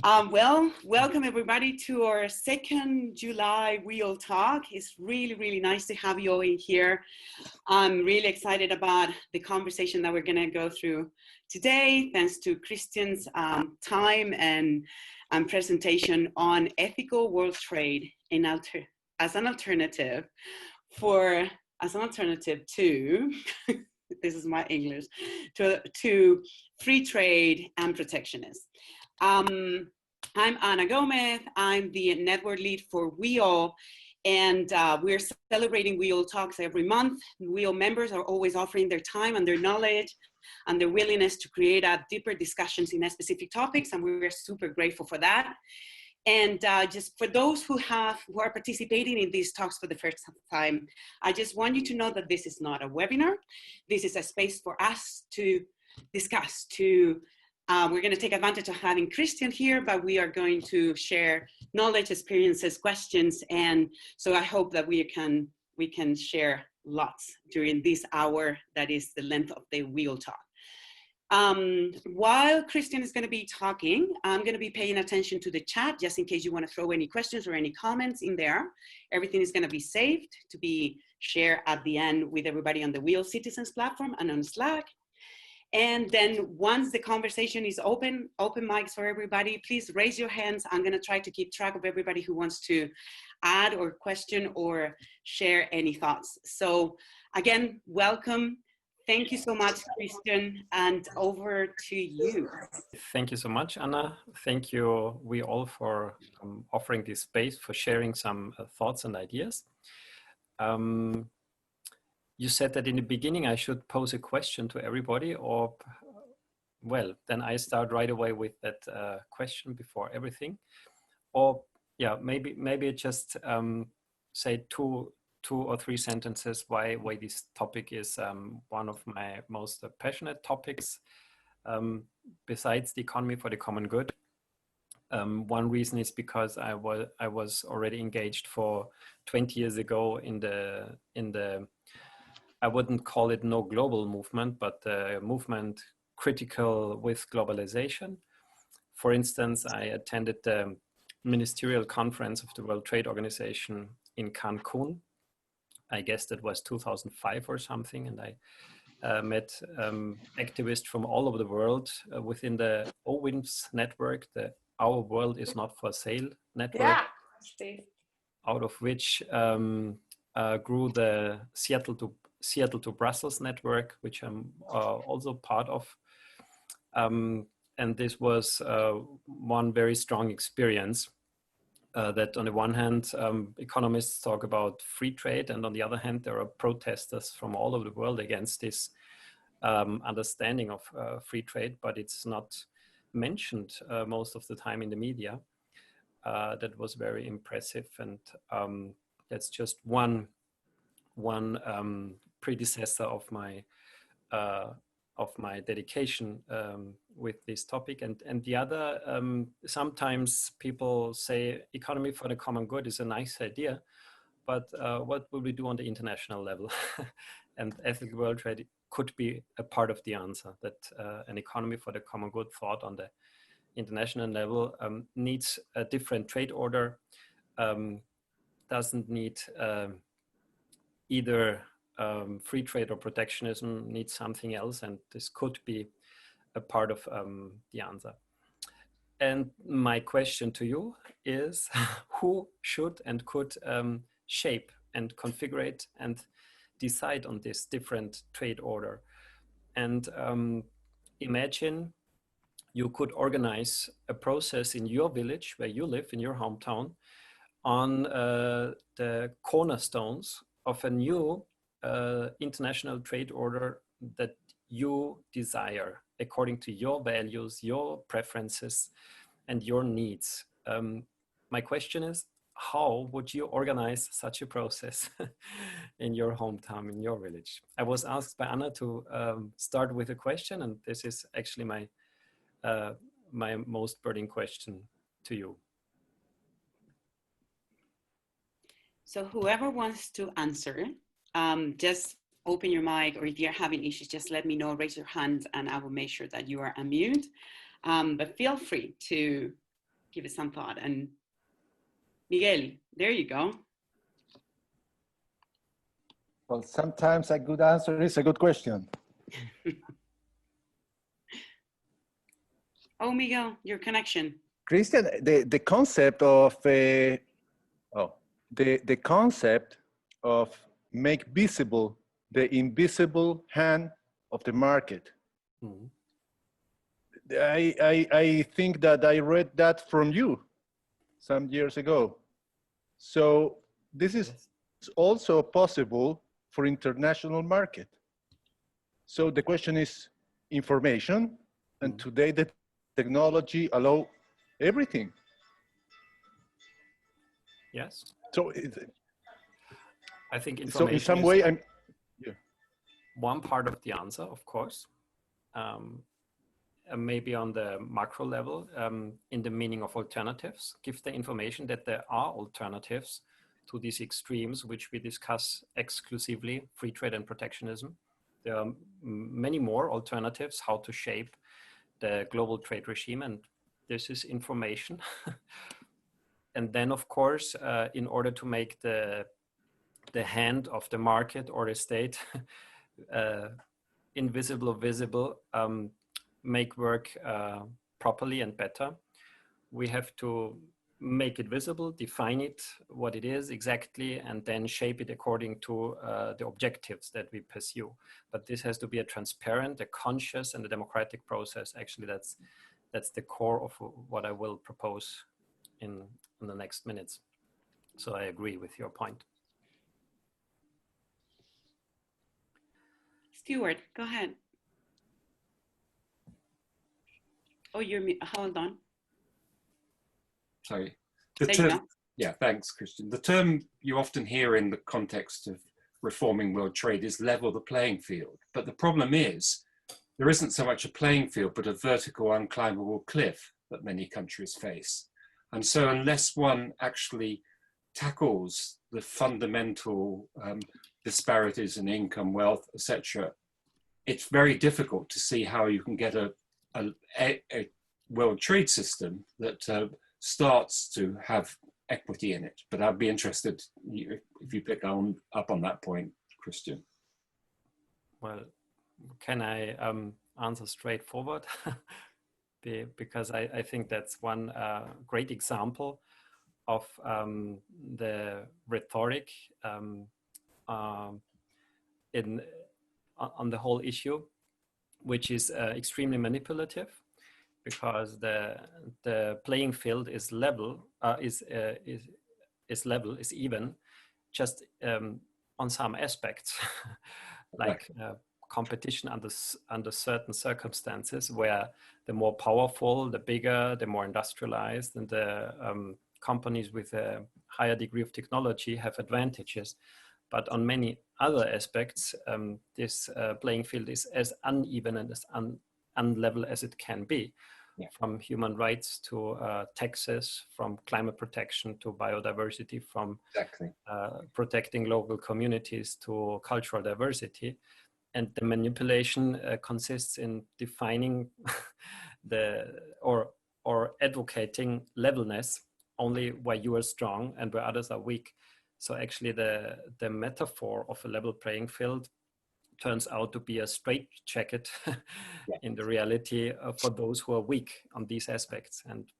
Welcome everybody to our second July WEAll Talk. It's really nice to have you all in here. I'm really excited about the conversation that we're going to go through today, thanks to Christian's time and presentation on ethical world trade as an alternative to this is my English, to free trade and protectionism. I'm Ana Gomez. I'm the network lead for WEAll, and we're celebrating WEAll Talks every month. WEAll members are always offering their time and their knowledge and their willingness to create deeper discussions in specific topics, and we're super grateful for that. And just for those who are participating in these talks for the first time, I just want you to know that this is not a webinar. This is a space for us to discuss, we're going to take advantage of having Christian here, but we are going to share knowledge, experiences, questions, and so I hope that we can share lots during this hour that is the length of the WEAll Talk. While Christian is going to be talking, I'm going to be paying attention to the chat just in case you want to throw any questions or any comments in there. Everything is going to be saved to be shared at the end with everybody on the WEAll Citizens platform and on Slack. And then once the conversation is open mics for everybody, please raise your hands. I'm going to try to keep track of everybody who wants to add or question or share any thoughts. So again, welcome. Thank you so much, Christian, and over to you. Thank you so much, Anna. Thank you, WEAll, for offering this space, for sharing some thoughts and ideas. You said that in the beginning I should pose a question to everybody, or, well, then I start right away with that question before everything. Or, yeah, maybe just say two or three sentences why this topic is one of my most passionate topics, besides the economy for the common good. One reason is because I was already engaged for 20 years ago in the I wouldn't call it no global movement, but the movement critical with globalization. For instance, I attended the ministerial conference of the World Trade Organization in Cancun. I guess that was 2005 or something. And I met activists from all over the world within the OWINS network, the Our World Is Not For Sale network, out of which grew the Seattle to Brussels network, which I'm also part of. And this was one very strong experience that on the one hand, economists talk about free trade, and on the other hand, there are protesters from all over the world against this understanding of free trade, but it's not mentioned most of the time in the media. That was very impressive, and that's just one predecessor of my dedication with this topic, and the other, sometimes people say economy for the common good is a nice idea, but what will we do on the international level? And ethical world trade could be a part of the answer, that an economy for the common good thought on the international level needs a different trade order, doesn't need either free trade or protectionism, needs something else, and this could be a part of the answer. And my question to you is, who should and could shape and configure and decide on this different trade order? And imagine you could organize a process in your village where you live, in your hometown, on the cornerstones of a new international trade order that you desire according to your values, your preferences, and your needs. My question is, how would you organize such a process in your hometown, in your village? I was asked by Anna to start with a question, and this is actually my most burning question to you. So whoever wants to answer, just open your mic, or if you're having issues, just let me know, raise your hand, and I will make sure that you are unmuted. But feel free to give it some thought. And Miguel, there you go. Well, sometimes a good answer is a good question. Oh, Miguel, your connection. Christian, the concept of the concept of make visible the invisible hand of the market. Mhm. I think that I read that from you some years ago. So this is also possible for international market. So the question is information, and today the technology allow everything. Yes. So I think in information some is way, one part of the answer, of course. Maybe on the macro level, in the meaning of alternatives, give the information that there are alternatives to these extremes, which we discuss exclusively, free trade and protectionism. There are many more alternatives how to shape the global trade regime, and this is information. And then, of course, in order to make the hand of the market or the state invisible or visible, make work properly and better, we have to make it visible, define it, what it is exactly, and then shape it according to the objectives that we pursue. But this has to be a transparent, a conscious, and a democratic process. Actually, that's the core of what I will propose in the next minutes. So I agree with your point. Stuart, go ahead. Oh, hold on. Sorry. Yeah, thanks, Christian. The term you often hear in the context of reforming world trade is level the playing field. But the problem is there isn't so much a playing field, but a vertical unclimbable cliff that many countries face. And so unless one actually tackles the fundamental disparities in income, wealth, etc., it's very difficult to see how you can get a world trade system that starts to have equity in it. But I'd be interested if you pick up on that point, Christian. Well, can I answer straightforward? Because I think that's one great example of the rhetoric on the whole issue, which is extremely manipulative, because the playing field is level, is even, just on some aspects, like competition under certain circumstances, where the more powerful, the bigger, the more industrialized, and the companies with a higher degree of technology have advantages. But on many other aspects, this playing field is as uneven and as unlevel as it can be. Yeah. From human rights to taxes, from climate protection to biodiversity, from protecting local communities to cultural diversity. And the manipulation consists in defining or advocating levelness only where you are strong and where others are weak. So actually the metaphor of a level playing field turns out to be a straitjacket in the reality for those who are weak on these aspects. And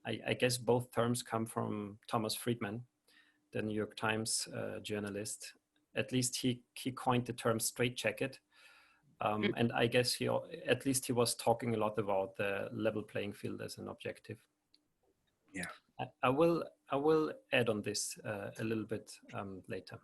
I guess both terms come from Thomas Friedman, the New York Times journalist. At least he coined the term straitjacket. And I guess he was talking a lot about the level playing field as an objective. Yeah, I will add on this a little bit later.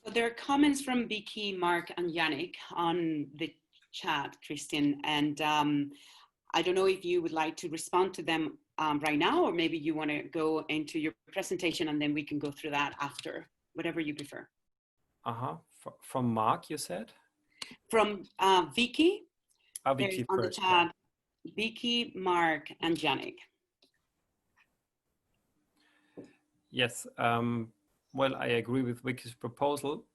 So there are comments from Vicky, Mark, and Yannick on the chat, Christian, and I don't know if you would like to respond to them right now, or maybe you want to go into your presentation and then we can go through that after, whatever you prefer. From Mark, you said? From Vicky. Vicky on first, the chat, yeah. Vicky, Mark, and Yannick. Yes, well, I agree with Vicky's proposal,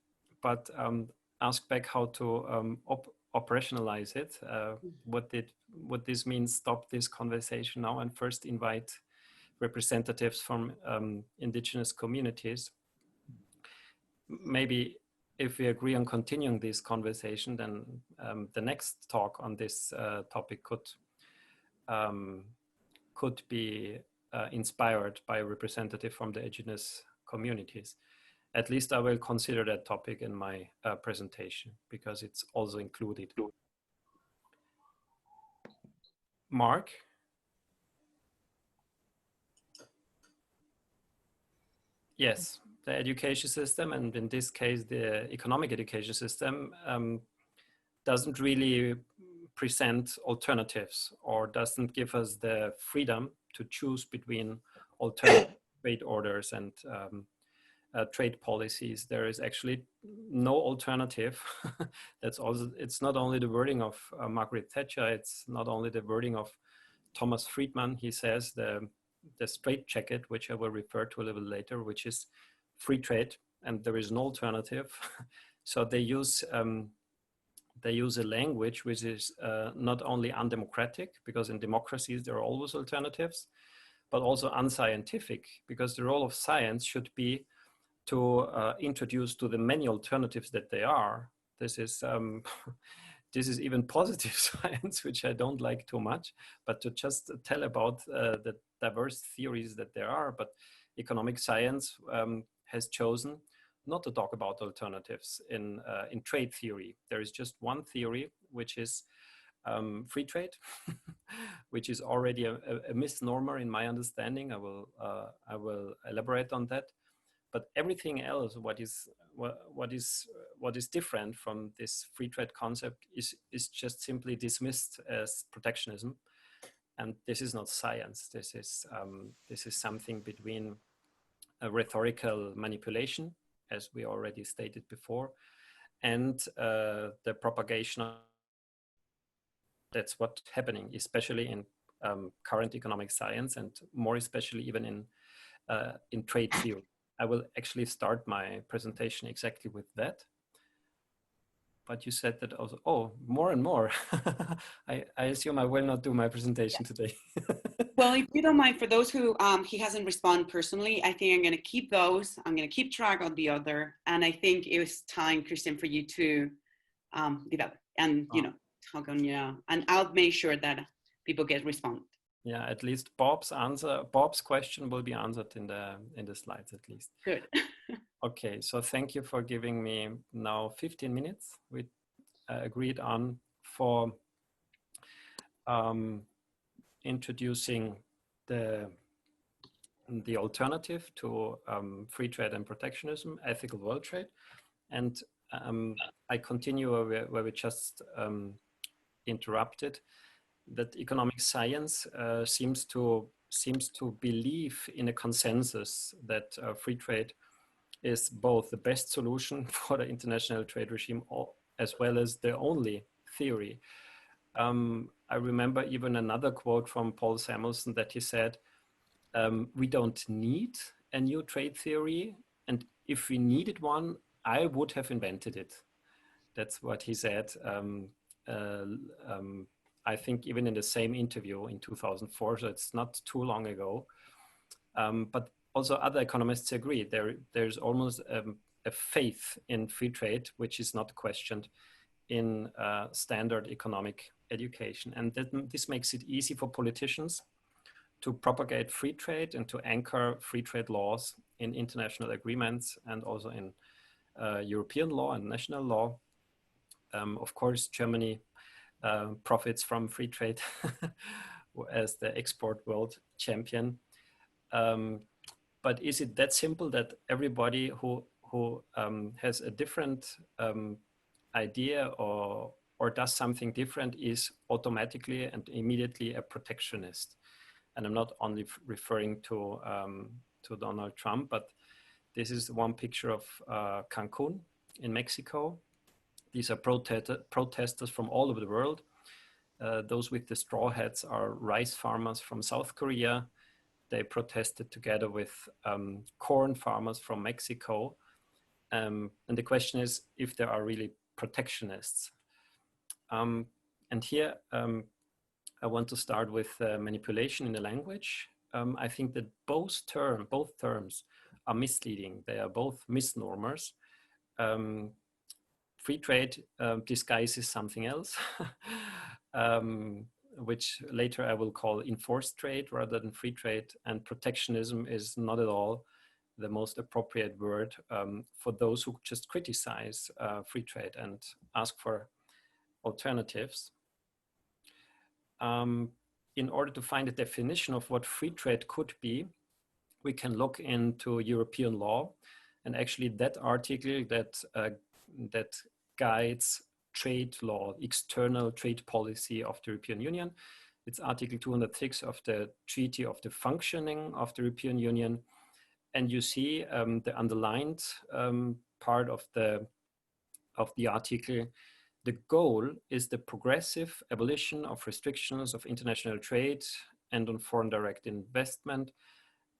but ask back how to operationalize it. What this means, stop this conversation now and first invite representatives from indigenous communities. Maybe if we agree on continuing this conversation, then the next talk on this topic could be inspired by a representative from the indigenous communities. At least I will consider that topic in my presentation because it's also included. Mark? Yes, the education system, and in this case, the economic education system, doesn't really present alternatives or doesn't give us the freedom to choose between alternative trade orders and trade policies. There is actually no alternative. That's also, it's not only the wording of Margaret Thatcher, it's not only the wording of Thomas Friedman. He says the straitjacket, which I will refer to a little later, which is free trade, and there is no alternative. So they use a language which is not only undemocratic, because in democracies there are always alternatives, but also unscientific, because the role of science should be to introduce to the many alternatives that they are. This is this is even positive science, which I don't like too much, but to just tell about the diverse theories that there are. But economic science has chosen not to talk about alternatives in trade theory. There is just one theory, which is free trade, which is already a misnomer in my understanding. I will elaborate on that. But everything else, what is different from this free trade concept is just simply dismissed as protectionism, and this is not science. This is something between a rhetorical manipulation, as we already stated before, and the propagation of. That's what's happening, especially in current economic science, and more especially even in trade theory. I will actually start my presentation exactly with that. But you said that also, oh, more and more. I assume I will not do my presentation today. Well, if you don't mind, for those who he hasn't responded personally, I think I'm going to keep those. I'm going to keep track of the other. And I think it was time, Christian, for you to develop and, talk on, and I'll make sure that people get respond. Yeah, at least Bob's question will be answered in the slides at least. Good. Okay, so thank you for giving me now 15 minutes. We agreed on for introducing the alternative to free trade and protectionism, ethical world trade, and I continue where we just interrupted. That economic science seems to believe in a consensus that free trade is both the best solution for the international trade regime as well as the only theory. I remember even another quote from Paul Samuelson that he said, we don't need a new trade theory, and if we needed one, I would have invented it. That's what he said. I think even in the same interview in 2004, so it's not too long ago. But also other economists agree. There's almost a faith in free trade, which is not questioned in standard economic education. And this makes it easy for politicians to propagate free trade and to anchor free trade laws in international agreements and also in European law and national law. Of course, Germany profits from free trade as the export world champion. But is it that simple that everybody who has a different idea or does something different is automatically and immediately a protectionist? And I'm not only referring to Donald Trump, but this is one picture of Cancun in Mexico. These are protesters from all over the world. Those with the straw hats are rice farmers from South Korea. They protested together with corn farmers from Mexico. And the question is if there are really protectionists. And here I want to start with manipulation in the language. I think that both terms are misleading. They are both misnomers. Free trade disguises something else, which later I will call enforced trade rather than free trade. And protectionism is not at all the most appropriate word for those who just criticize free trade and ask for alternatives. In order to find a definition of what free trade could be, we can look into European law, and actually that article that guides trade law, external trade policy of the European Union. It's Article 206 of the Treaty of the Functioning of the European Union. And you see the underlined part of the article. The goal is the progressive abolition of restrictions of international trade and on foreign direct investment,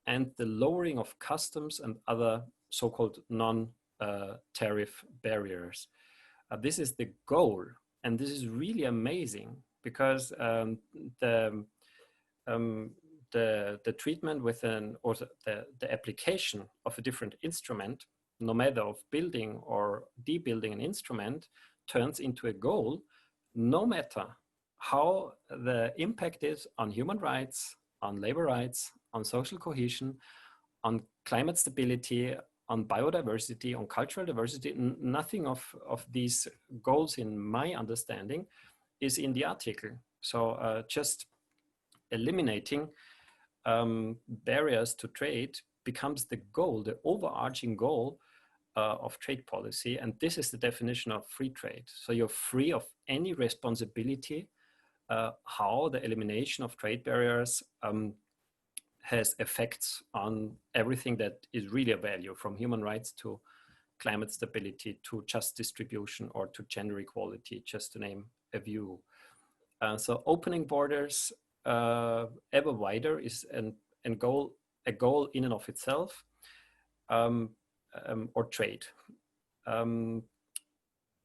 and the lowering of customs and other so-called non-tariff barriers. This is the goal, and this is really amazing because the treatment with the application of a different instrument, no matter of building or debuilding an instrument, turns into a goal, no matter how the impact is on human rights, on labor rights, on social cohesion, on climate stability, on biodiversity, on cultural diversity. Nothing of these goals, in my understanding, is in the article. So just eliminating barriers to trade becomes the goal, the overarching goal of trade policy. And this is the definition of free trade. So you're free of any responsibility how the elimination of trade barriers has effects on everything that is really a value, from human rights to climate stability to just distribution or to gender equality, just to name a few. So opening borders ever wider is a goal in and of itself, or trade.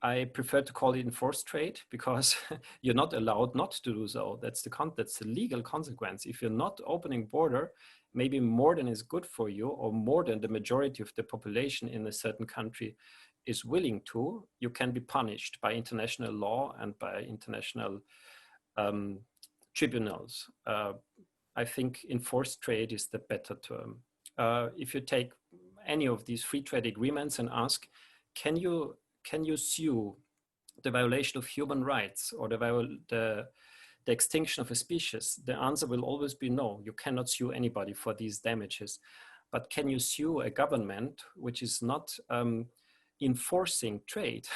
I prefer to call it enforced trade because you're not allowed not to do so. That's the legal consequence. If you're not opening border, maybe more than is good for you, or more than the majority of the population in a certain country is willing to, you can be punished by international law and by international tribunals. I think enforced trade is the better term. If you take any of these free trade agreements and ask, can you sue the violation of human rights or the extinction of a species? The answer will always be no. You cannot sue anybody for these damages. But can you sue a government which is not enforcing trade?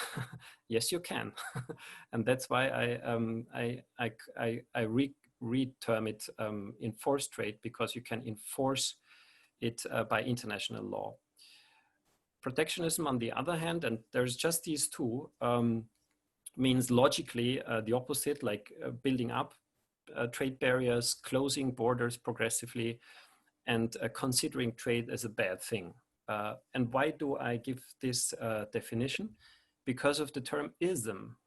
Yes, you can. And that's why I re-term it enforced trade, because you can enforce it by international law. Protectionism, on the other hand, and there's just these two, means logically the opposite, like building up trade barriers, closing borders progressively, and considering trade as a bad thing. And why do I give this definition? Because of the term ism.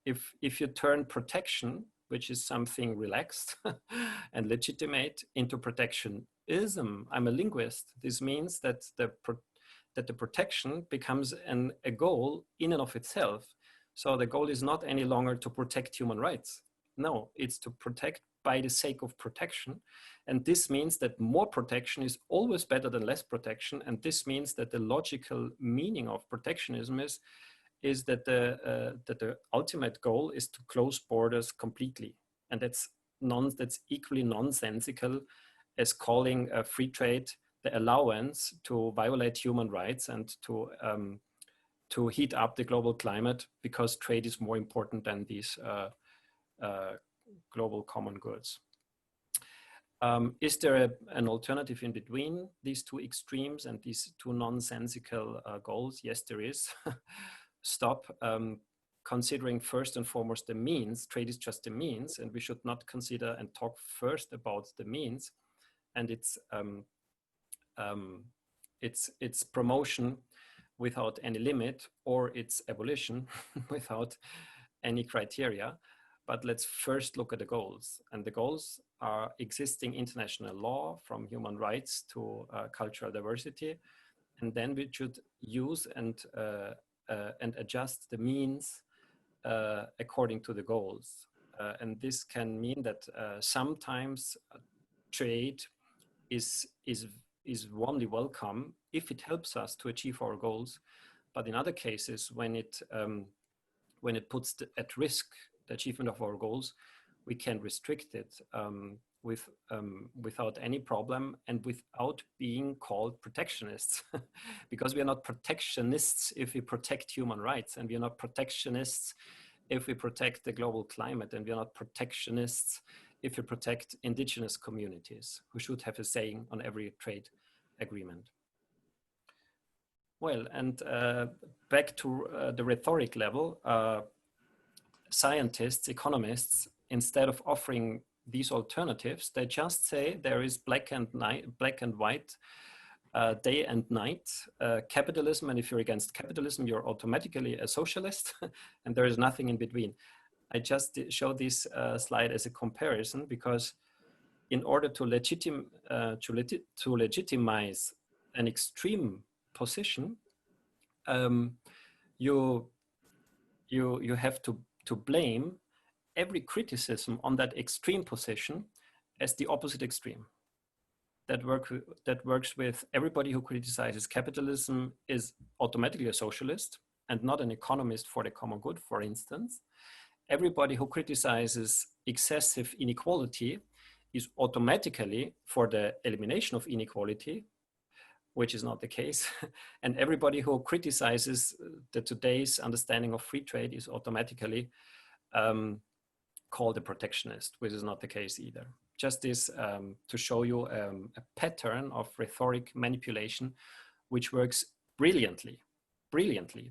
If you turn protection, which is something relaxed and legitimate, into protectionism, I'm a linguist. This means that the protection becomes a goal in and of itself. So the goal is not any longer to protect human rights. No, it's to protect by the sake of protection. And this means that more protection is always better than less protection. And this means that the logical meaning of protectionism is that the ultimate goal is to close borders completely. And that's equally nonsensical as calling free trade the allowance to violate human rights and to heat up the global climate, because trade is more important than these global common goods. Is there an alternative in between these two extremes and these two nonsensical goals? Yes, there is. Stop considering first and foremost the means. Trade is just a means, and we should not consider and talk first about the means and its promotion without any limit, or its abolition without any criteria. but let's first look at the goals. And the goals are existing international law, from human rights to cultural diversity. And then we should use and adjust the means according to the goals. And this can mean that sometimes trade is warmly welcome if it helps us to achieve our goals. But in other cases, when it puts at risk the achievement of our goals, we can restrict it without any problem and without being called protectionists. Because we are not protectionists if we protect human rights, and we are not protectionists if we protect the global climate, and we are not protectionists if we protect indigenous communities who should have a saying on every trade agreement. Well, and back to the rhetoric level, scientists, economists, instead of offering these alternatives, they just say there is black and white, day and night, capitalism, and if you're against capitalism, you're automatically a socialist, and there is nothing in between. I just show this slide as a comparison because in order to legitimize an extreme position, you have to blame every criticism on that extreme position as the opposite extreme. That works with everybody who criticizes capitalism is automatically a socialist and not an economist for the common good, for instance. Everybody who criticizes excessive inequality is automatically for the elimination of inequality, which is not the case. And everybody who criticizes today's understanding of free trade is automatically called a protectionist, which is not the case either. Just this to show you a pattern of rhetoric manipulation, which works brilliantly,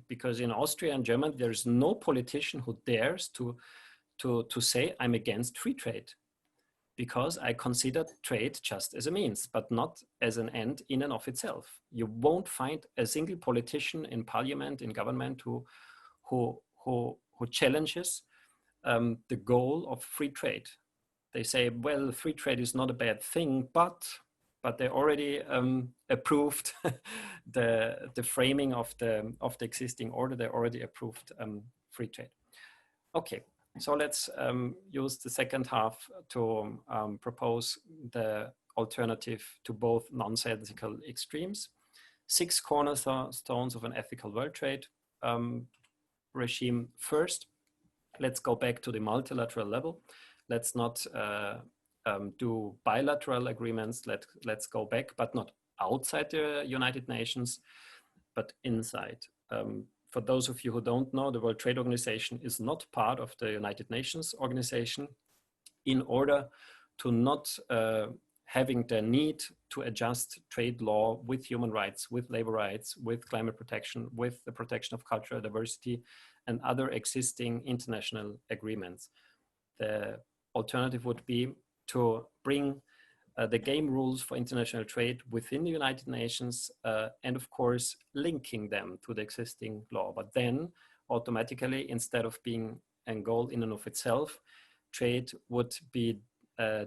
because in Austria and Germany, there's no politician who dares to say I'm against free trade, because I consider trade just as a means, but not as an end in and of itself. You won't find a single politician in parliament, in government, who challenges the goal of free trade. They say, well, free trade is not a bad thing, but they already approved the framing of the existing order. They already approved free trade. Okay, so let's use the second half to propose the alternative to both nonsensical extremes. 6 cornerstones of an ethical world trade regime. First, let's go back to the multilateral level. Let's not do bilateral agreements. Let's go back, but not outside the United Nations, but inside. For those of you who don't know, the World Trade Organization is not part of the United Nations organization. In order to not having the need to adjust trade law with human rights, with labor rights, with climate protection, with the protection of cultural diversity and other existing international agreements. The alternative would be to bring the game rules for international trade within the United Nations and of course linking them to the existing law. But then automatically, instead of being a goal in and of itself, trade would be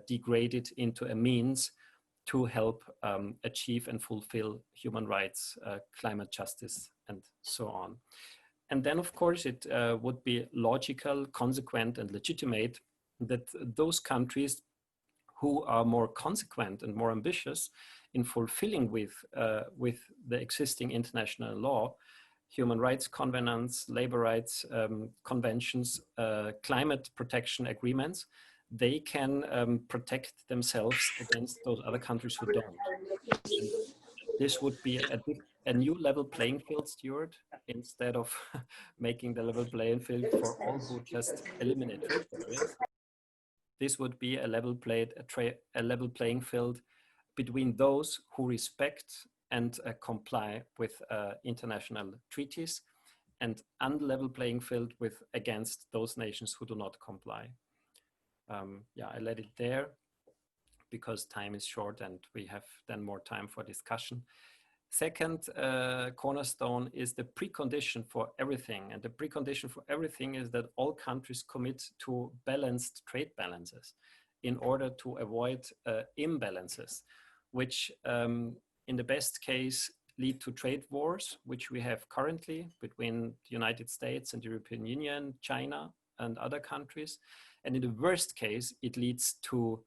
degraded into a means to help achieve and fulfill human rights, climate justice, and so on. And then, of course, it would be logical, consequent, and legitimate that those countries who are more consequent and more ambitious in fulfilling with the existing international law, human rights covenants, labor rights conventions, climate protection agreements, they can protect themselves against those other countries who don't. And this would be a new level playing field, Stuart, instead of making the level playing field for all who just eliminate trade barriers. This would be a level playing field between those who respect and comply with international treaties, and unlevel playing field against those nations who do not comply. Yeah, I let it there because time is short and we have then more time for discussion. Second cornerstone is the precondition for everything. And the precondition for everything is that all countries commit to balanced trade balances in order to avoid imbalances, which in the best case lead to trade wars, which we have currently between the United States and the European Union, China, and other countries. And in the worst case, it leads to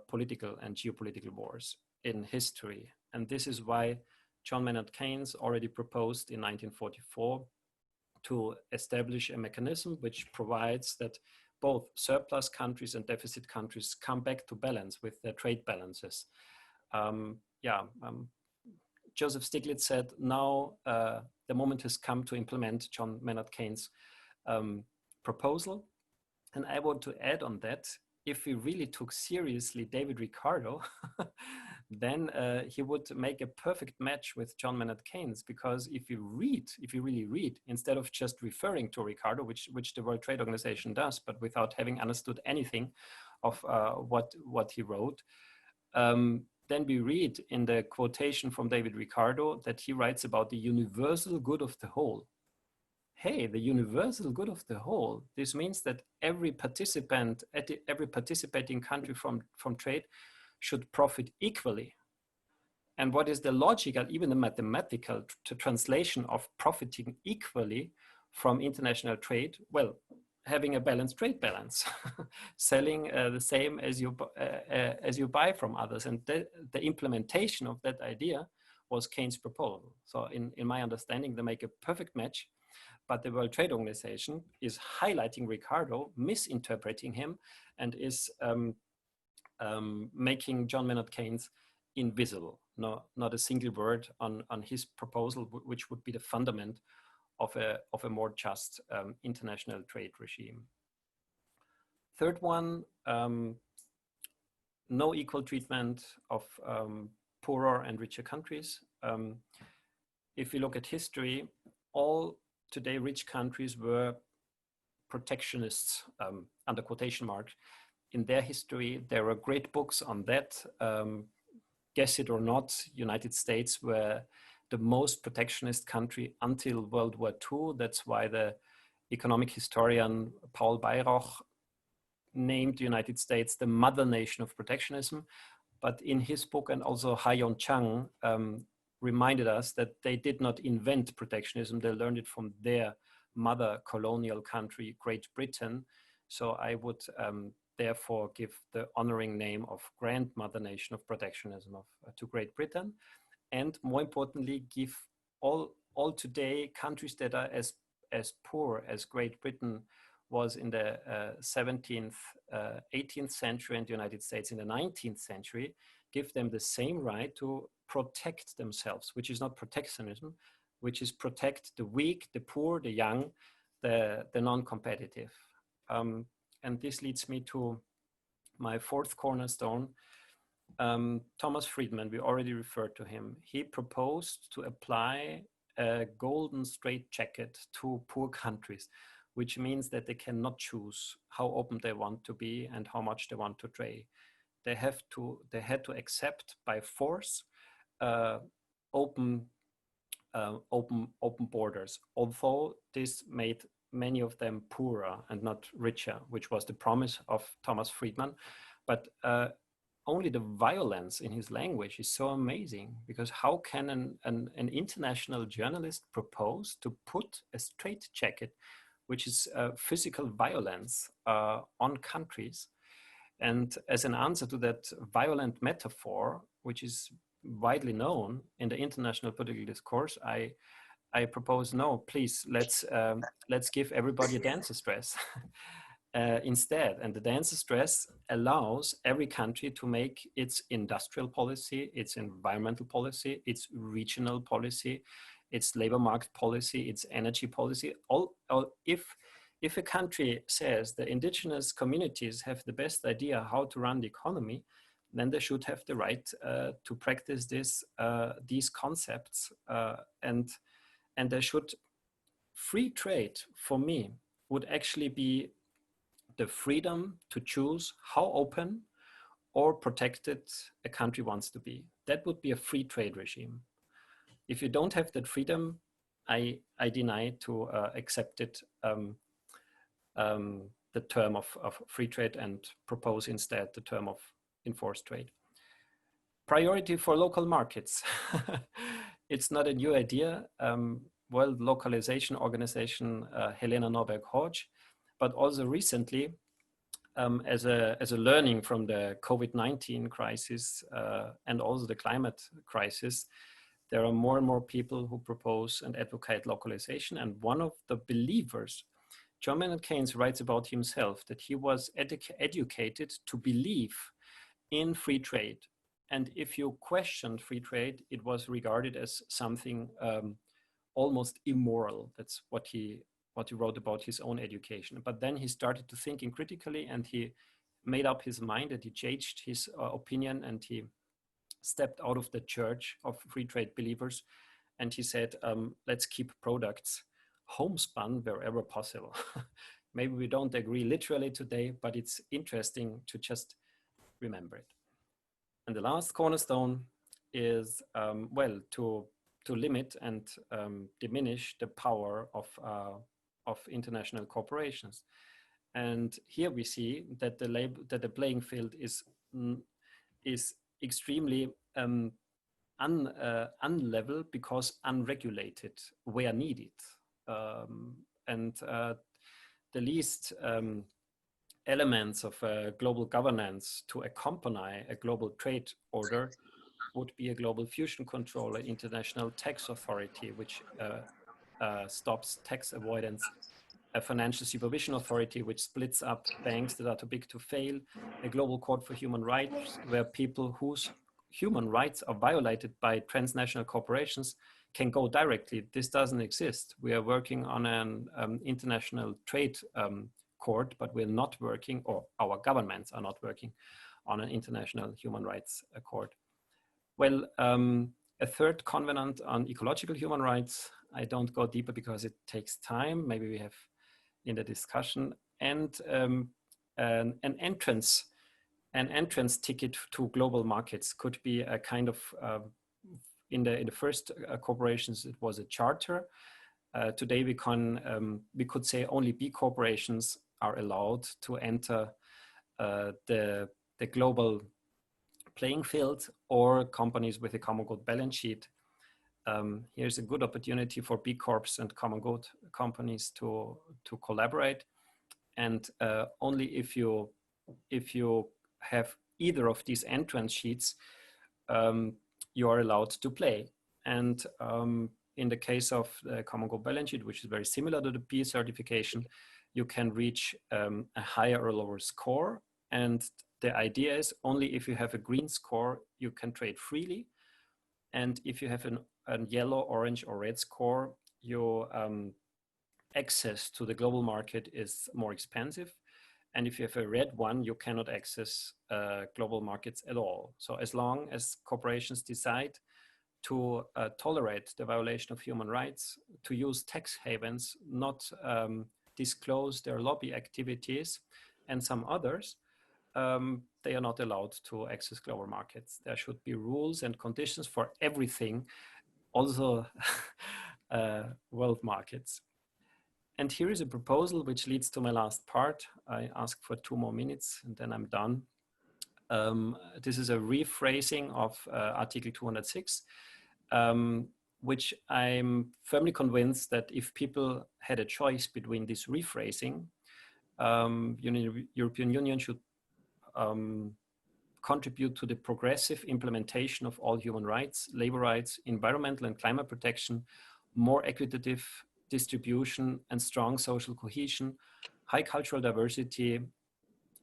political and geopolitical wars in history. And this is why John Maynard Keynes already proposed in 1944 to establish a mechanism which provides that both surplus countries and deficit countries come back to balance with their trade balances. Joseph Stiglitz said, now the moment has come to implement John Maynard Keynes' proposal. And I want to add on that, if we really took seriously David Ricardo, then he would make a perfect match with John Maynard Keynes, because if you really read, instead of just referring to Ricardo, which the World Trade Organization does, but without having understood anything of what he wrote, then we read in the quotation from David Ricardo that he writes about the universal good of the whole. Hey, the universal good of the whole. This means that every participant, every participating country from trade should profit equally. And what is the logical, even the mathematical translation of profiting equally from international trade? Well, having a balanced trade balance, selling the same as you buy from others. And the implementation of that idea was Keynes' proposal. So in my understanding, they make a perfect match. But the World Trade Organization is highlighting Ricardo, misinterpreting him, and is making John Maynard Keynes invisible. No, not a single word on his proposal, which would be the fundament of a more just international trade regime. Third one, no equal treatment of poorer and richer countries. If we look at history, all today rich countries were protectionists, under quotation marks. In their history, there are great books on that. Guess it or not, United States were the most protectionist country until World War II. That's why the economic historian Paul Weyrauch named the United States the mother nation of protectionism. But in his book, and also Ha-Yeon Chang reminded us that they did not invent protectionism. They learned it from their mother colonial country, Great Britain. So I would therefore give the honoring name of grandmother nation of protectionism to Great Britain. And more importantly, give all today countries that are as poor as Great Britain was in the 17th, 18th century, and the United States in the 19th century, give them the same right to protect themselves, which is not protectionism, which is protect the weak, the poor, the young, the non-competitive. And this leads me to my fourth cornerstone. Thomas Friedman, we already referred to him. He proposed to apply a golden straitjacket to poor countries, which means that they cannot choose how open they want to be and how much they want to trade. They had to accept by force open borders, although this made many of them poorer and not richer, which was the promise of Thomas Friedman. But only the violence in his language is so amazing, because how can an international journalist propose to put a straitjacket, which is physical violence, on countries? And as an answer to that violent metaphor, which is widely known in the international political discourse, I propose, no, please, let's give everybody a dancer's dress instead. And the dancer's dress allows every country to make its industrial policy, its environmental policy, its regional policy, its labor market policy, its energy policy. If a country says the indigenous communities have the best idea how to run the economy, then they should have the right to practice these concepts, and they should. Free trade, for me, would actually be the freedom to choose how open or protected a country wants to be. That would be a free trade regime. if you don't have that freedom, I deny to accept it, the term of free trade, and propose instead the term of enforced trade. Priority for local markets. It's not a new idea. World Localization Organization, Helena Norberg-Hodge, but also recently, as a learning from the COVID-19 crisis and also the climate crisis, there are more and more people who propose and advocate localization. And one of the believers, John Maynard Keynes, writes about himself that he was educated to believe in free trade. And if you questioned free trade, it was regarded as something almost immoral. That's what he wrote about his own education. But then he started to thinking critically, and he made up his mind, and he changed his opinion, and he stepped out of the church of free trade believers, and he said, let's keep products homespun wherever possible. Maybe we don't agree literally today, but it's interesting to just remember it. And the last cornerstone is, well, to limit and diminish the power of international corporations. And here we see that the playing field is extremely unlevel because unregulated where needed. The least elements of global governance to accompany a global trade order would be a global fusion control, an international tax authority, which stops tax avoidance, a financial supervision authority, which splits up banks that are too big to fail, a global court for human rights, where people whose human rights are violated by transnational corporations can go directly. This doesn't exist. We are working on an international trade court, but we're not working, or our governments are not working on an international human rights court. Well, a third covenant on ecological human rights. I don't go deeper because it takes time. Maybe we have in the discussion. And an entrance ticket to global markets could be a kind of, in the first corporations, it was a charter. Today we could say only B corporations are allowed to enter the global playing field, or companies with a common good balance sheet. Here's a good opportunity for B Corps and common good companies to collaborate. And only if you have either of these entrance sheets, you are allowed to play. And in the case of the common good balance sheet, which is very similar to the B certification, you can reach a higher or lower score. And the idea is only if you have a green score, you can trade freely. And if you have a yellow, orange, or red score, your access to the global market is more expensive. And if you have a red one, you cannot access global markets at all. So as long as corporations decide to tolerate the violation of human rights, to use tax havens, not disclose their lobby activities and some others, they are not allowed to access global markets. There should be rules and conditions for everything, also world markets. And here is a proposal which leads to my last part. I ask for 2 more minutes and then I'm done. This is a rephrasing of Article 206, which I'm firmly convinced that if people had a choice between this rephrasing, European Union should contribute to the progressive implementation of all human rights, labor rights, environmental and climate protection, more equitable distribution and strong social cohesion, high cultural diversity,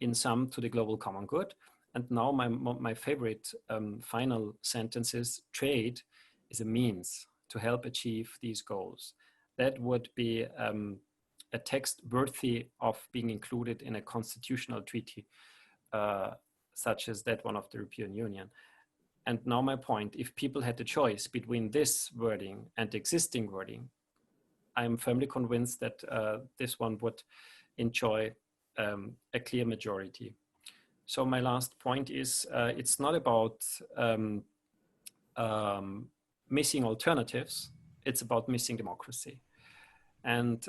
in sum to the global common good. And now my favorite final sentence is, trade is a means to help achieve these goals. That would be a text worthy of being included in a constitutional treaty, such as that one of the European Union. And now my point, if people had the choice between this wording and existing wording, I'm firmly convinced that this one would enjoy a clear majority. So my last point is, it's not about missing alternatives, it's about missing democracy. And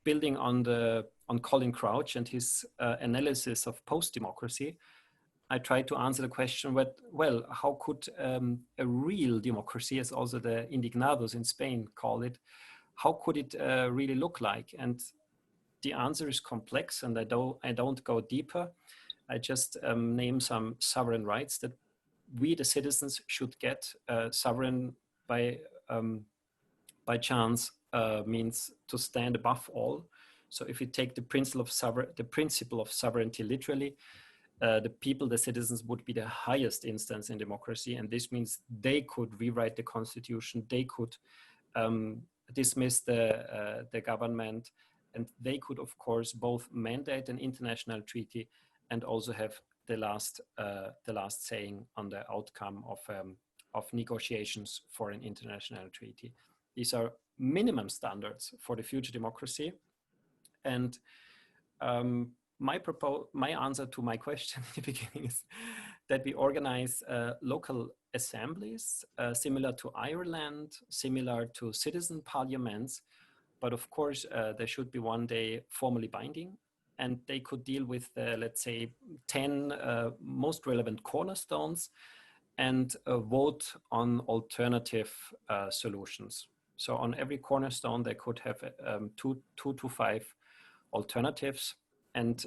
building on Colin Crouch and his analysis of post-democracy, I tried to answer the question, well, how could a real democracy, as also the indignados in Spain call it, how could it really look like? And the answer is complex, and I don't go deeper. I just name some sovereign rights that we, the citizens, should get. Sovereign by chance means to stand above all. So if you take the principle of sovereignty literally, the people, the citizens, would be the highest instance in democracy, and this means they could rewrite the constitution, they could dismiss the government, and they could, of course, both mandate an international treaty and also have the last saying on the outcome of negotiations for an international treaty. These are minimum standards for the future democracy, and my answer to my question in the beginning is that we organize local assemblies, similar to Ireland, similar to citizen parliaments, but of course they should be one day formally binding, and they could deal with let's say 10 most relevant cornerstones and vote on alternative solutions. So on every cornerstone they could have 2 to 5 alternatives. And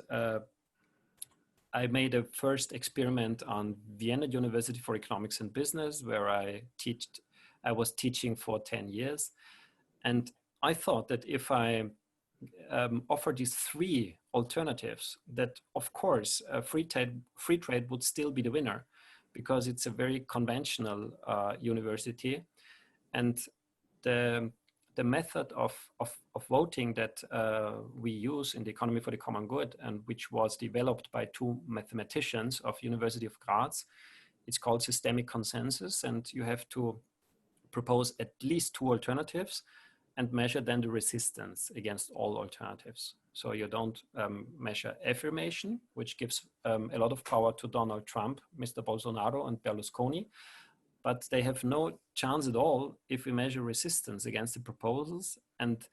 I made a first experiment on Vienna University for Economics and Business, where I was teaching for 10 years. And I thought that if I offer these 3 alternatives, that of course free trade would still be the winner, because it's a very conventional university. And the method of voting that we use in the Economy for the Common Good, and which was developed by 2 mathematicians of University of Graz, it's called systemic consensus, and you have to propose at least 2 alternatives and measure then the resistance against all alternatives. So you don't measure affirmation, which gives a lot of power to Donald Trump, Mr. Bolsonaro and Berlusconi, but they have no chance at all if we measure resistance against the proposals, and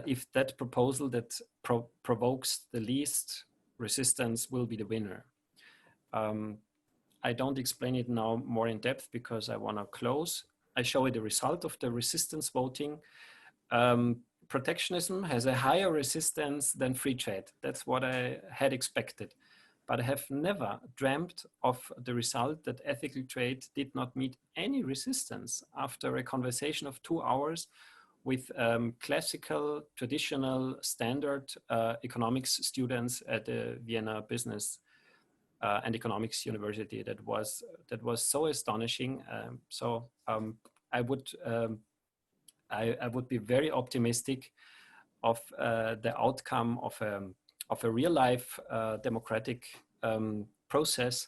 if that proposal that provokes the least resistance will be the winner. I don't explain it now more in depth because I want to close. I show you the result of the resistance voting. Protectionism has a higher resistance than free trade. That's what I had expected. But I have never dreamt of the result that ethical trade did not meet any resistance after a conversation of 2 hours with classical, traditional, standard economics students at the Vienna Business and Economics University. That was so astonishing. I would be very optimistic of the outcome of a real life democratic process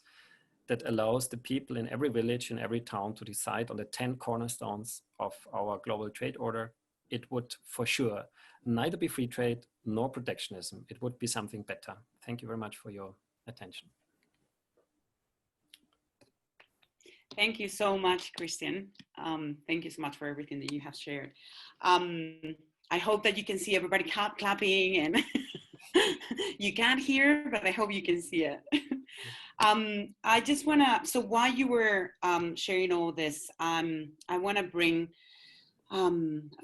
that allows the people in every village, in every town to decide on the 10 cornerstones of our global trade order. It would for sure neither be free trade nor protectionism. It would be something better. Thank you very much for your attention. Thank you so much, Christian. Thank you so much for everything that you have shared. I hope that you can see everybody clapping, and you can't hear, but I hope you can see it. I just want to, so while you were sharing all this, I want to bring a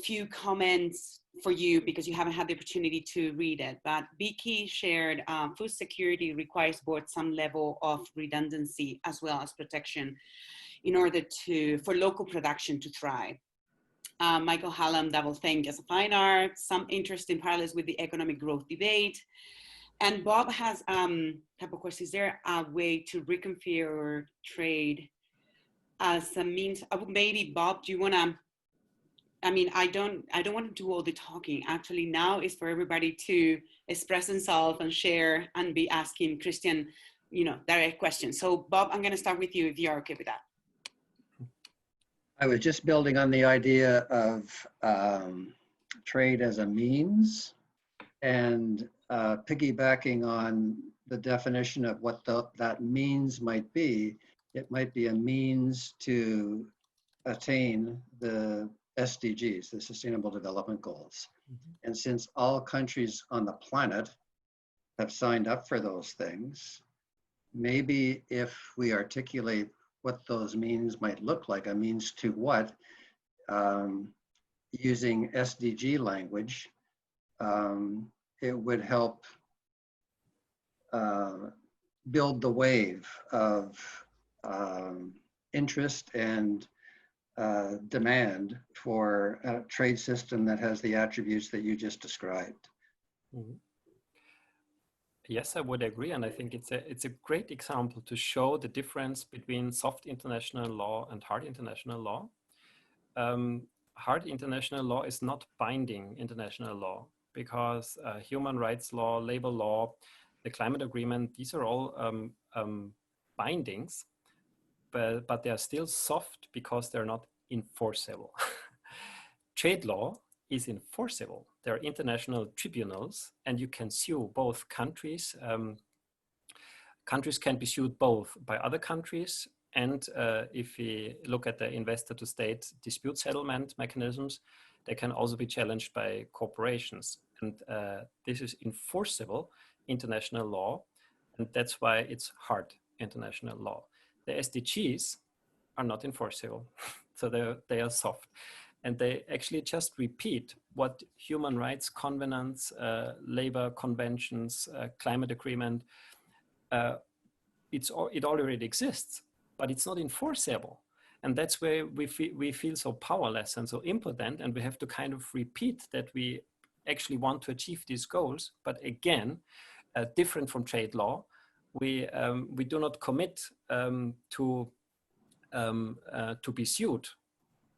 few comments for you because you haven't had the opportunity to read it. But Vicky shared food security requires both some level of redundancy as well as protection in order for local production to thrive. Michael Hallam, double think as a fine art, some interest in parallels with the economic growth debate. And Bob has a couple of questions. Is there a way to reconfigure trade as a means of, maybe Bob, do you want to, I mean, I don't want to do all the talking. Actually, now is for everybody to express themselves and share and be asking Christian, direct questions. So Bob, I'm going to start with you if you're okay with that. I was just building on the idea of trade as a means and piggybacking on the definition of what that means might be. it might be a means to attain the SDGs, the Sustainable Development Goals. And since all countries on the planet have signed up for those things, maybe if we articulate what those means might look like, a means to what, using SDG language, it would help build the wave of interest and demand for a trade system that has the attributes that you just described. Mm-hmm. Yes, I would agree, and I think it's a great example to show the difference between soft international law and hard international law. Hard international law is not binding international law, because human rights law, labor law, the climate agreement, these are all bindings, but they are still soft because they're not enforceable. Trade law is enforceable. There are international tribunals, and you can sue both countries. Countries can be sued both by other countries, and if we look at the investor-to-state dispute settlement mechanisms, they can also be challenged by corporations. And this is enforceable international law, and that's why it's hard international law. The SDGs are not enforceable, so they are soft. And they actually just repeat what human rights covenants, labor conventions, climate agreement, it already exists, but it's not enforceable. And that's where we feel so powerless and so impotent, and we have to kind of repeat that we actually want to achieve these goals. But again, different from trade law, we do not commit to be sued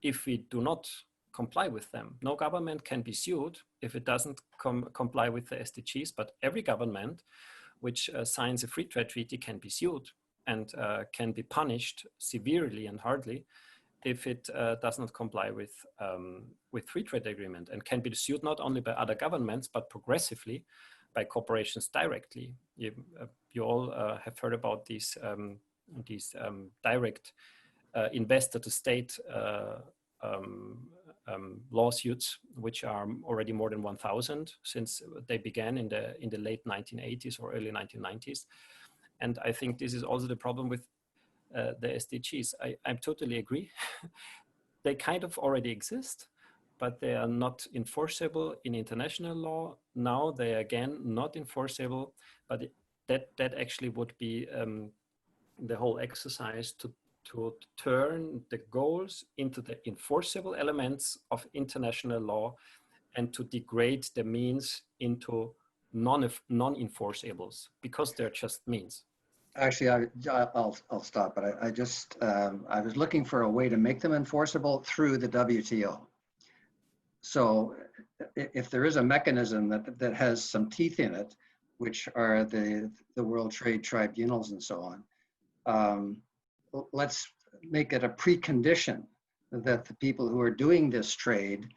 if we do not comply with them. No government can be sued if it doesn't comply with the SDGs, but every government which signs a free trade treaty can be sued and can be punished severely and hardly if it does not comply with free trade agreement, and can be sued not only by other governments, but progressively by corporations directly. You all have heard about these direct investor-to-state lawsuits, which are already more than 1,000 since they began in the late 1980s or early 1990s. And I think this is also the problem with the SDGs. I totally agree. They kind of already exist, but they are not enforceable in international law. Now they are again not enforceable, but that actually would be the whole exercise to turn the goals into the enforceable elements of international law, and to degrade the means into non-enforceables, because they're just means. Actually, I'll stop, but I just, I was looking for a way to make them enforceable through the WTO. So if there is a mechanism that has some teeth in it, which are the World Trade Tribunals and so on, let's make it a precondition that the people who are doing this trade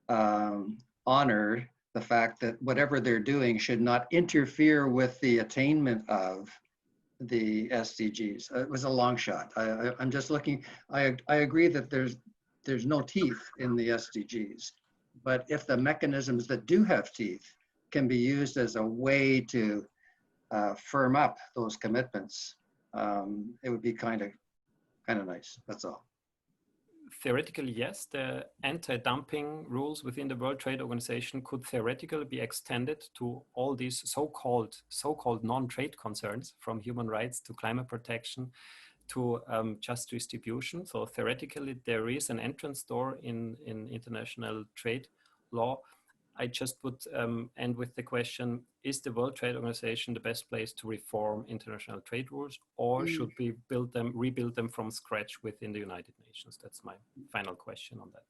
honor the fact that whatever they're doing should not interfere with the attainment of the SDGs. It was a long shot. I'm just looking, I agree that there's no teeth in the SDGs, but if the mechanisms that do have teeth can be used as a way to firm up those commitments, it would be kind of nice. That's all. Theoretically, yes, the anti-dumping rules within the World Trade Organization could theoretically be extended to all these so-called non-trade concerns, from human rights to climate protection to just distribution. So theoretically, there is an entrance door in international trade law. I just would end with the question, is the World Trade Organization the best place to reform international trade rules, or should we rebuild them from scratch within the United Nations? That's my final question on that.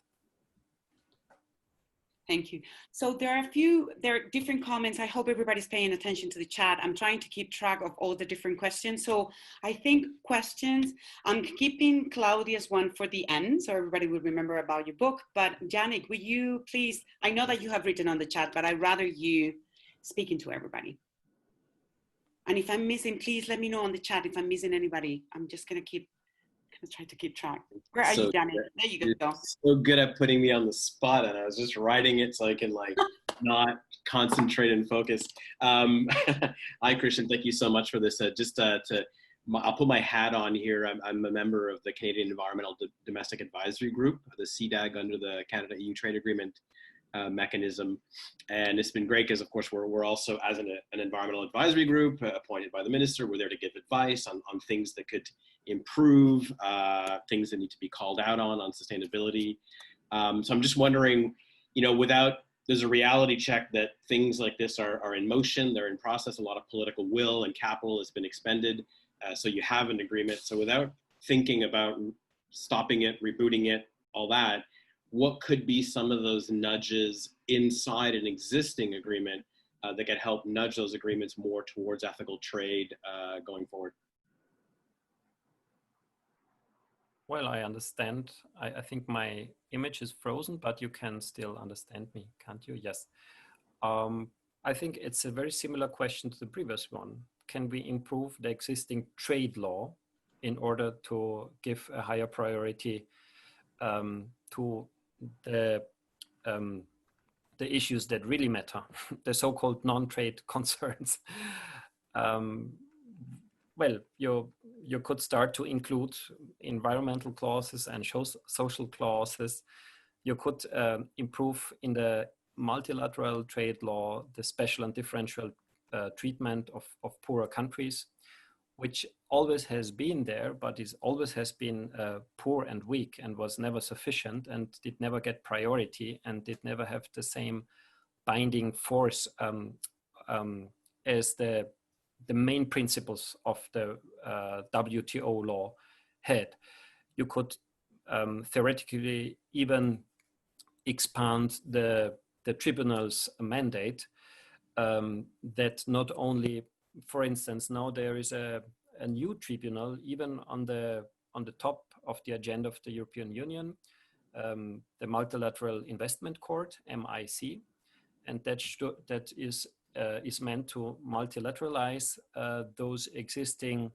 Thank you. So there are different comments. I hope everybody's paying attention to the chat. I'm trying to keep track of all the different questions. So I think questions, I'm keeping Claudia's one for the end, so everybody will remember about your book. But Yannick, will you please, I know that you have written on the chat, but I'd rather you speaking to everybody. And if I'm missing, please let me know on the chat if I'm missing anybody. I'm just gonna try to keep track. Where are you, Danny? There you go. So good at putting me on the spot, and I was just writing it so I can like not concentrate and focus. Hi, Christian. Thank you so much for this. I'll put my hat on here. I'm a member of the Canadian Environmental Domestic Advisory Group, the CDAG, under the Canada-EU Trade Agreement mechanism. And it's been great because, of course, we're also, as an environmental advisory group appointed by the minister, we're there to give advice on things that could improve, things that need to be called out on sustainability. So I'm just wondering, there's a reality check that things like this are in motion, they're in process, a lot of political will and capital has been expended. So you have an agreement. So without thinking about stopping it, rebooting it, all that, what could be some of those nudges inside an existing agreement that could help nudge those agreements more towards ethical trade going forward? Well, I understand. I think my image is frozen, but you can still understand me, can't you? Yes. I think it's a very similar question to the previous one. Can we improve the existing trade law in order to give a higher priority to the issues that really matter, the so-called non-trade concerns? Well, you could start to include environmental clauses and social clauses. You could improve in the multilateral trade law the special and differential treatment of poorer countries, which always has been there, but always has been poor and weak and was never sufficient and did never get priority and did never have the same binding force as the main principles of the WTO law had. You could theoretically even expand the tribunal's mandate, that not only, for instance, now there is a new tribunal even on the top of the agenda of the European Union, the Multilateral Investment Court, MIC, and that is meant to multilateralize those existing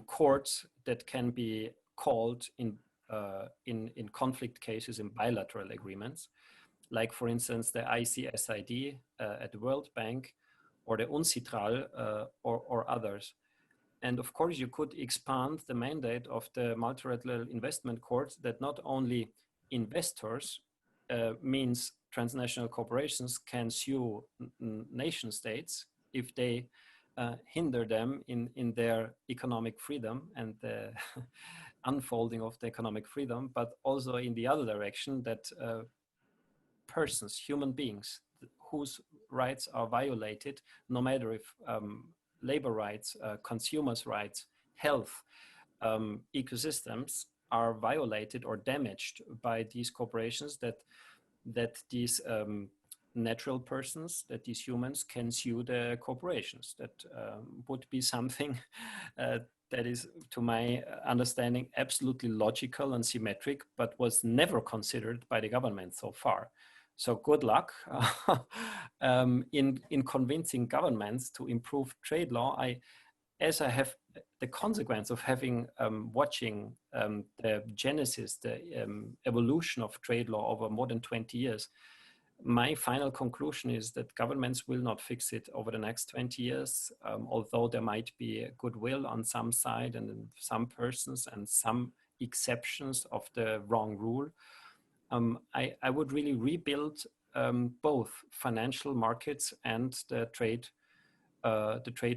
courts that can be called in conflict cases in bilateral agreements, like, for instance, the ICSID at the World Bank, or the UNCITRAL or others. And of course, you could expand the mandate of the Multilateral Investment Court that not only investors, means transnational corporations, can sue nation states if they hinder them in their economic freedom and the unfolding of the economic freedom, but also in the other direction, that persons, human beings, whose rights are violated, no matter if labor rights, consumers' rights, health, ecosystems are violated or damaged by these corporations, that these natural persons, that these humans can sue the corporations. That would be something that is, to my understanding, absolutely logical and symmetric, but was never considered by the government so far. So good luck in convincing governments to improve trade law. As I have the consequence of having watching the genesis, the evolution of trade law over more than 20 years, my final conclusion is that governments will not fix it over the next 20 years, although there might be goodwill on some side and some persons and some exceptions of the wrong rule. I would really rebuild both financial markets and the trade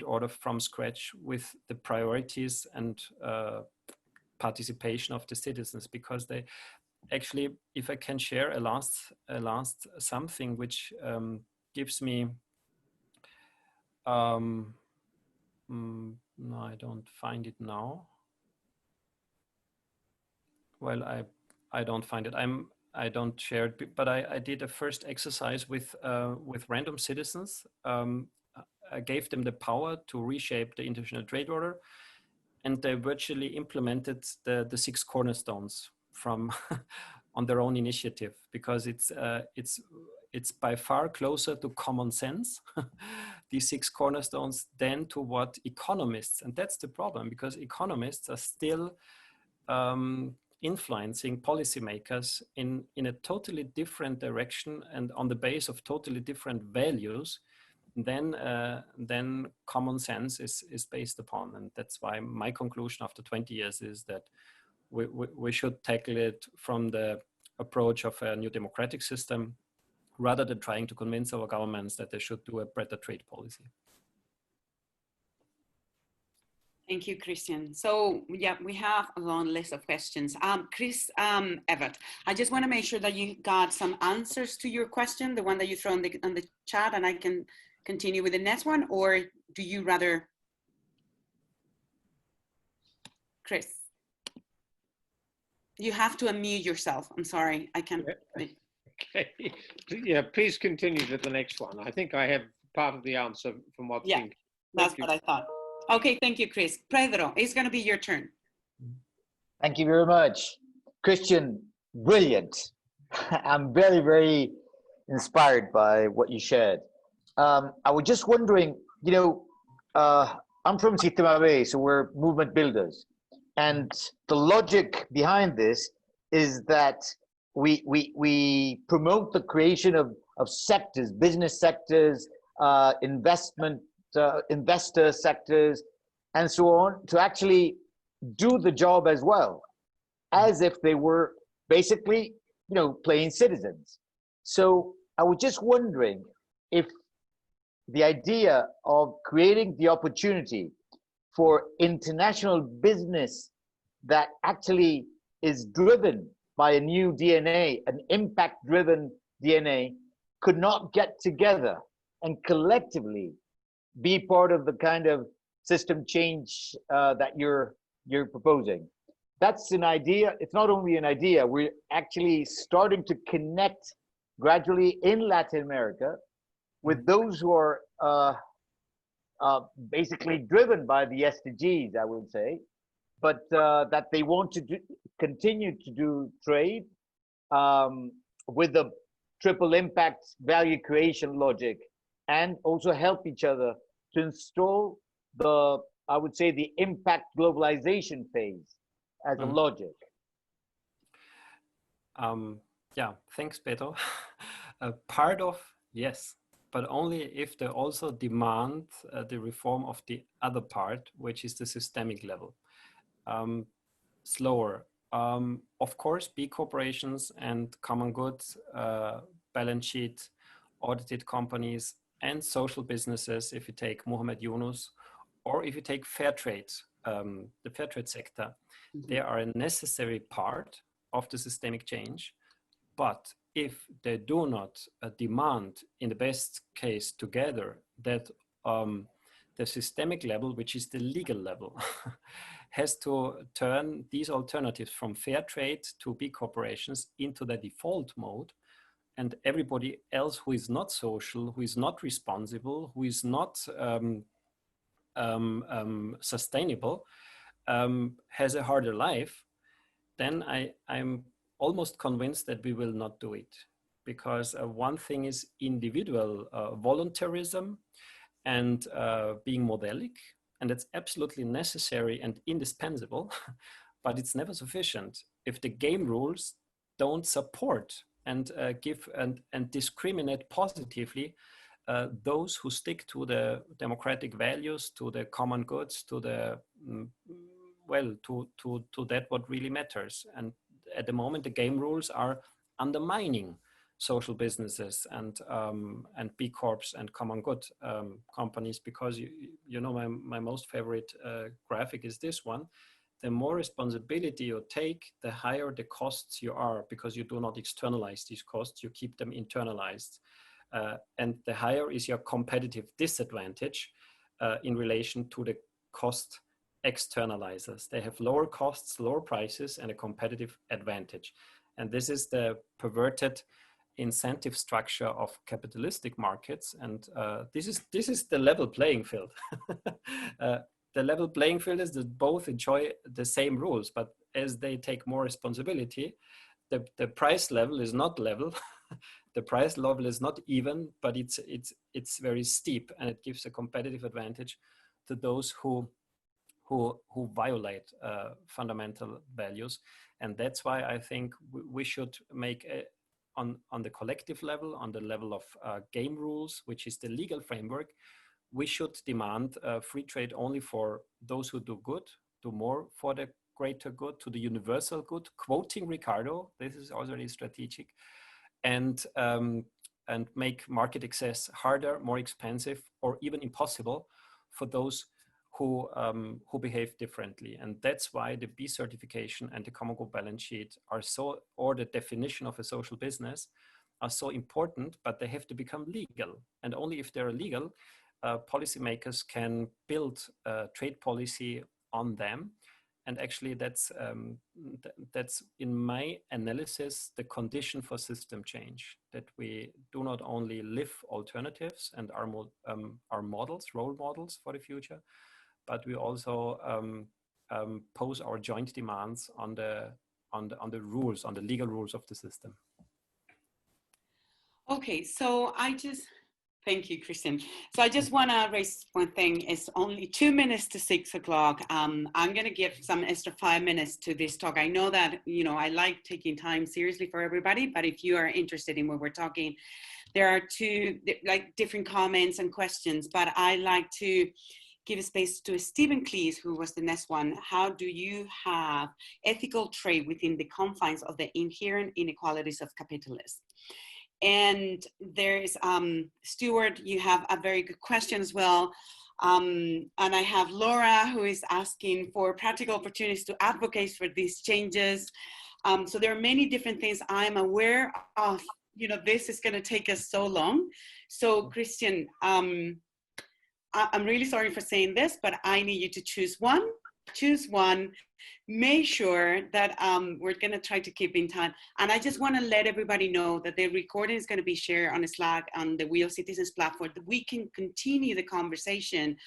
order from scratch with the priorities and participation of the citizens, because they actually, if I can share a last something which gives me, no, I don't find it now. Well, I don't find it. I don't share it, but I did a first exercise with random citizens. I gave them the power to reshape the international trade order, and they virtually implemented the 6 cornerstones from on their own initiative, because it's by far closer to common sense these 6 cornerstones than to what economists, and that's the problem, because economists are still influencing policymakers in a totally different direction and on the base of totally different values than common sense is based upon. And that's why my conclusion after 20 years is that we should tackle it from the approach of a new democratic system, rather than trying to convince our governments that they should do a better trade policy. Thank you, Christian. So yeah, we have a long list of questions. Chris Everett, I just want to make sure that you got some answers to your question, the one that you throw on the chat, and I can continue with the next one, or do you rather? Chris, you have to unmute yourself. I'm sorry, I can't. Okay, yeah, please continue to the next one. I think I have part of the answer from what's been. That's what I thought. Okay, thank you, Chris. Pedro, it's going to be your turn. Thank you very much. Christian, brilliant. I'm very, very inspired by what you shared. I was just wondering, you know, I'm from Sitamabe, so we're movement builders. And the logic behind this is that we promote the creation of sectors, business sectors, investor sectors, and so on, to actually do the job as well, as if they were basically, you know, plain citizens. So I was just wondering if the idea of creating the opportunity for international business that actually is driven by a new DNA, an impact-driven DNA, could not get together and collectively be part of the kind of system change that you're proposing. That's an idea. It's not only an idea, we're actually starting to connect gradually in Latin America with those who are basically driven by the SDGs, I would say, but that they want to continue to do trade with the triple impact value creation logic, and also help each other to install the, I would say, the impact globalization phase as a logic. Yeah, thanks, Pedro. Part of, yes, but only if they also demand the reform of the other part, which is the systemic level. Slower. Of course, B corporations and common goods, balance sheet, audited companies, and social businesses, if you take Muhammad Yunus, or if you take fair trade, the fair trade sector, they are a necessary part of the systemic change. But if they do not demand, in the best case together, that the systemic level, which is the legal level, has to turn these alternatives from fair trade to B corporations into the default mode, and everybody else who is not social, who is not responsible, who is not sustainable, has a harder life, then I'm almost convinced that we will not do it. Because one thing is individual voluntarism and being modelic, and it's absolutely necessary and indispensable, but it's never sufficient if the game rules don't support and give and discriminate positively those who stick to the democratic values, to the common goods, to the well, to that what really matters. And at the moment, the game rules are undermining social businesses and B Corps and common good companies, because you know my most favorite graphic is this one. The more responsibility you take, the higher the costs you are, because you do not externalize these costs, you keep them internalized. And the higher is your competitive disadvantage in relation to the cost externalizers. They have lower costs, lower prices, and a competitive advantage. And this is the perverted incentive structure of capitalistic markets. And this is the level playing field. The level playing field is that both enjoy the same rules, but as they take more responsibility, the price level is not level. the price level is not even, but it's very steep, and it gives a competitive advantage to those who violate fundamental values. And that's why I think we should make on the collective level, on the level of game rules, which is the legal framework, we should demand free trade only for those who do good, do more for the greater good, to the universal good, quoting Ricardo, this is already strategic, and make market access harder, more expensive, or even impossible for those who behave differently. And that's why the B certification and the Common Good Balance Sheet are so, or the definition of a social business, are so important, but they have to become legal. And only if they're legal, policymakers can build trade policy on them. And actually that's in my analysis, the condition for system change, that we do not only live alternatives and our models, role models for the future, but we also pose our joint demands on the rules, on the legal rules of the system. Okay, so thank you, Christian. So I just want to raise one thing. It's only 2 minutes to 6 o'clock. I'm going to give some extra 5 minutes to this talk. I know that, I like taking time seriously for everybody, but if you are interested in what we're talking, there are two different comments and questions, but I like to give space to Stephen Cleese, who was the next one. How do you have ethical trade within the confines of the inherent inequalities of capitalism? And there's Stuart, you have a very good question as well. And I have Laura, who is asking for practical opportunities to advocate for these changes. So there are many different things I'm aware of. This is going to take us so long. So Christian, I'm really sorry for saying this, but I need you to choose one. Make sure that we're going to try to keep in time. And I just want to let everybody know that the recording is going to be shared on Slack on the WEAll Citizens platform, that we can continue the conversation,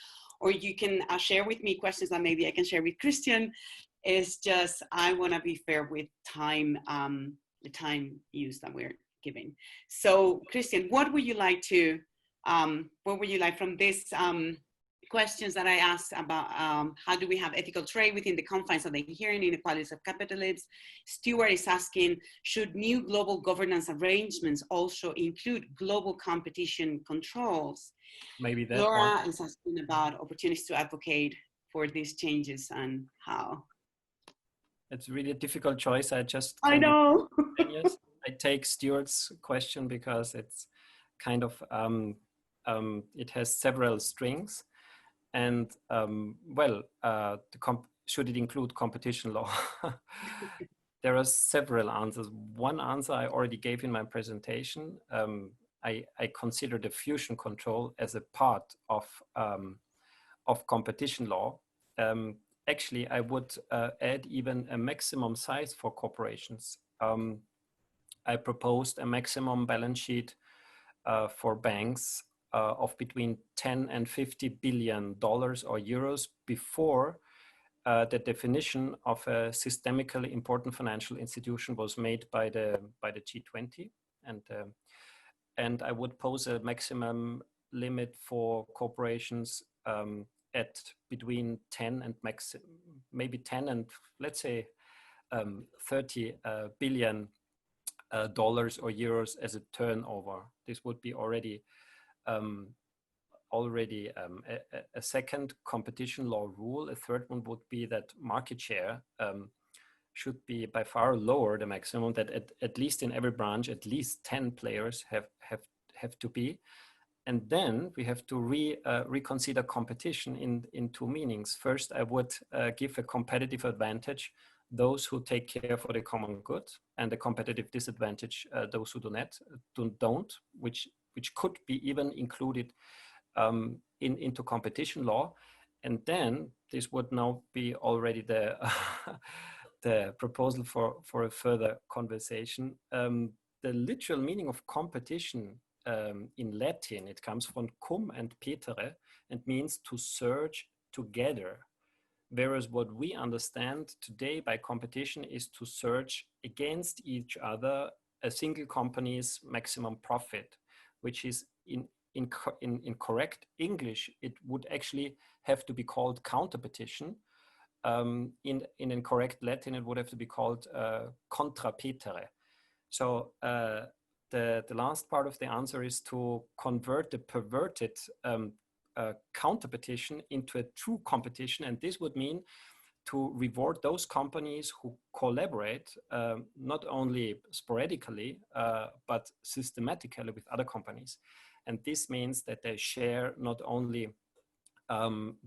or you can share with me questions that maybe I can share with Christian. It's just, I want to be fair with time, the time use that we're giving. So Christian, what would you like from this questions that I asked about how do we have ethical trade within the confines of the inherent inequalities of capitalism? Stuart is asking, should new global governance arrangements also include global competition controls? Maybe that Laura one. is asking about opportunities to advocate for these changes and how. It's really a difficult choice. I know. I take Stuart's question because it's kind of, it has several strings. And should it include competition law? There are several answers. One answer I already gave in my presentation. I consider the fusion control as a part of competition law. Actually, I would add even a maximum size for corporations. I proposed a maximum balance sheet for banks of between 10 and 50 billion dollars or euros before the definition of a systemically important financial institution was made by the G20, and I would pose a maximum limit for corporations at between 10 and maybe 10 and let's say 30 billion dollars or euros as a turnover. This would be already a second competition law rule. A third one would be that market share should be by far lower the maximum, that at least in every branch at least 10 players have to be. And then we have to reconsider competition in two meanings. First, I would give a competitive advantage those who take care for the common good, and a competitive disadvantage those who don't, which could be even included into competition law. And then this would now be already the the proposal for a further conversation. The literal meaning of competition in Latin, it comes from cum and petere, and means to search together. Whereas what we understand today by competition is to search against each other a single company's maximum profit, which is in correct English, it would actually have to be called counterpetition. In incorrect Latin, it would have to be called contra petere. So the last part of the answer is to convert the perverted counterpetition into a true competition, and this would mean to reward those companies who collaborate not only sporadically but systematically with other companies. And this means that they share not only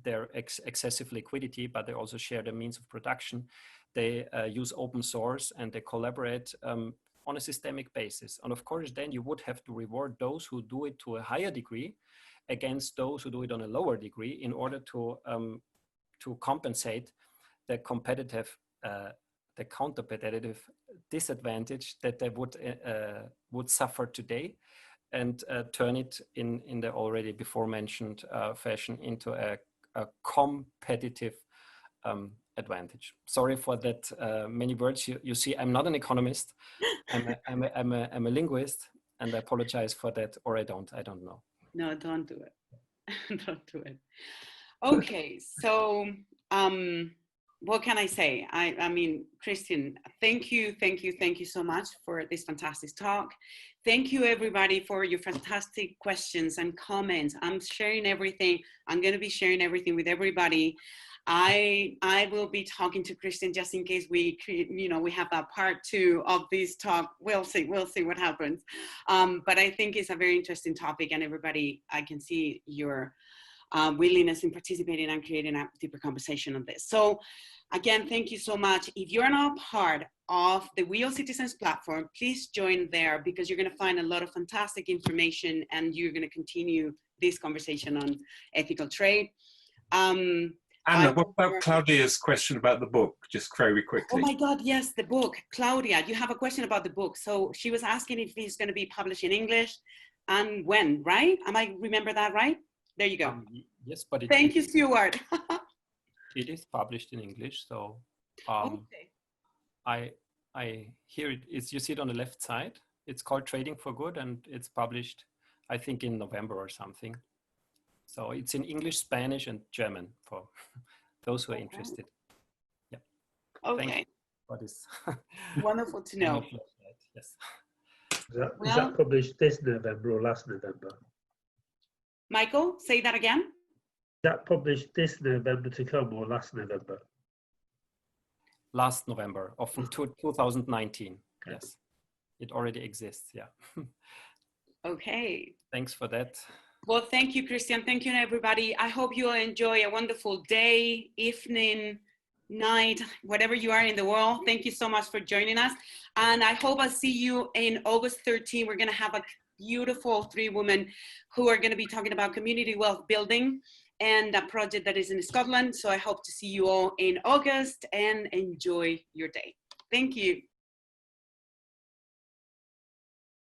their excessive liquidity, but they also share the means of production. They use open source and they collaborate on a systemic basis. And of course, then you would have to reward those who do it to a higher degree against those who do it on a lower degree in order to compensate the counterpetitive disadvantage that they would suffer today, and turn it in the already before mentioned fashion into a competitive advantage. Sorry for that many words. You see, I'm not an economist. I'm a linguist, and I apologize for that, or I don't know. No, don't do it. Don't do it. Okay, so what can I say? I mean, Christian, thank you so much for this fantastic talk. Thank you, everybody, for your fantastic questions and comments. I'm sharing everything. I'm going to be sharing everything with everybody. I will be talking to Christian just in case we have a part 2 of this talk. We'll see what happens. But I think it's a very interesting topic, and everybody, I can see your willingness in participating and creating a deeper conversation on this. So again, thank you so much. If you're not part of the WEAll Citizens platform, please join there, because you're going to find a lot of fantastic information, and you're going to continue this conversation on ethical trade. Anna, what about Claudia's question about the book, just very quickly? Oh my God, yes, the book. Claudia, you have a question about the book. So she was asking if it's going to be published in English and when, right? Am I remember that right? There you go. Yes, but thank you, Stuart. It is published in English, so okay. I hear it. You see it on the left side. It's called Trading for Good, and it's published, I think, in November or something. So it's in English, Spanish, and German for those who are interested. Yeah. Okay. Thank you for this. Wonderful to know. Yes. Is that published this November or last November? Michael, say that again. Is that published this November to come or last November? Last November of 2019. Yes. It already exists. Yeah. Okay. Thanks for that. Well, thank you, Christian. Thank you, everybody. I hope you all enjoy a wonderful day, evening, night, whatever you are in the world. Thank you so much for joining us. And I hope I'll see you in August 13. We're going to have a beautiful 3 women who are going to be talking about community wealth building and a project that is in Scotland. So I hope to see you all in August, and enjoy your day. Thank you.